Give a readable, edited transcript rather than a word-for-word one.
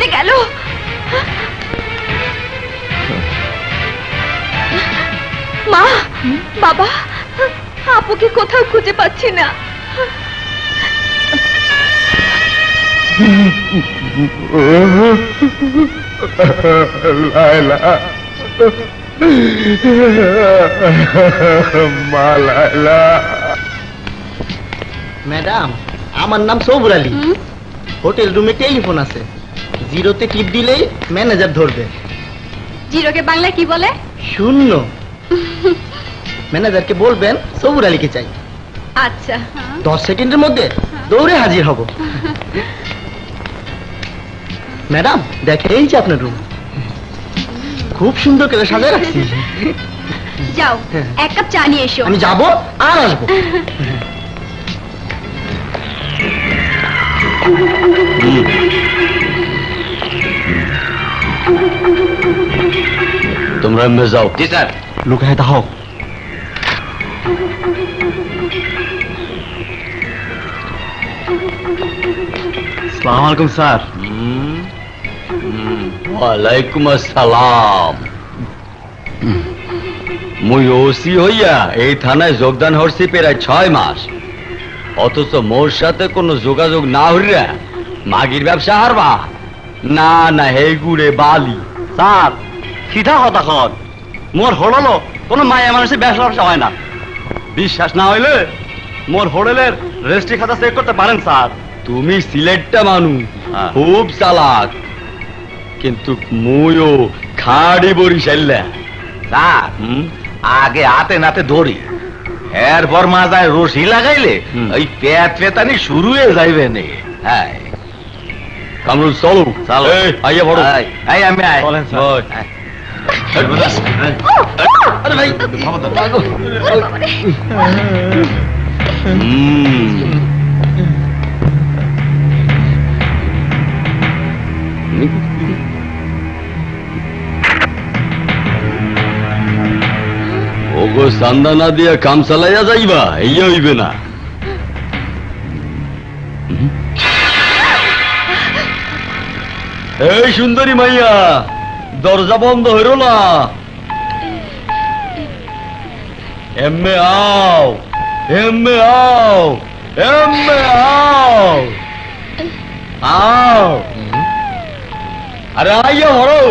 কোথায় গেল? মা, বাবা, আপুকে কোথাও খুঁজে পাচ্ছি না। লায়লা, মা লায়লা। ম্যাডাম, আমার নাম সবুর আলী। হোটেল রুমে টেলিফোন আছে, জিরোতে টিপ দিলেই ম্যানেজার ধরবে। জিরোকে বাংলায় কি বলে? শূন্য। ম্যানেজারকে বলবেন সবুর আলীকে চাই। আচ্ছা। 10 সেকেন্ডের মধ্যে দৌড়ে হাজির হব। ম্যাডাম দেখে, এই যে আপনার রুম, খুব সুন্দর করে সাজিয়ে রাখছি। যাও, এক কাপ চা নিয়ে এসো। আমি যাবো আর আসবো। তোমরা এমনি যাও। জি স্যার। লুকায় দাও। আসসালামু আলাইকুম স্যার। ওয়ালাইকুম আসসালাম। মুই ওসি হইয়া এই থানায় যোগদান হচ্ছি প্রায় 6 মাস, অথচ মোর সাথে কোনো যোগাযোগ না হইয়া মাগির ব্যবসা হারবা না। না হে গুড়ে বালি। স্যার সিধা কথা কন, মোর হোটেল কোনো মায়া মানুষের ব্যবসা হয় না। বিশ্বাস না হইলে মোর হোটেলের রেজিস্ট্রি খাতা চেক করতে পারেন স্যার। তুমি সিলেটটা মানুষ, খুব চালাক, কিন্তু মুইও খাড়ি বরিশাল্লা। স্যার আগে হাতে নাতে ধরি, এরপর মাজায় রশি লাগাইলে ওই পেট পেতানি শুরু হয়ে যাইবে নে। হ্যাঁ কামরুল চলো। চলো। আইয়া বড়। এই আমি আয়। আরে ভাই, ওগো চান্দা না দিয়া কাম চালাইয়া যাইবা, এই হইবে না। এই সুন্দরী মাইয়া, দরজা বন্ধ হইল না। এমে আও, এমে আও, এমে আও, আও। আরে আইয়া হরো।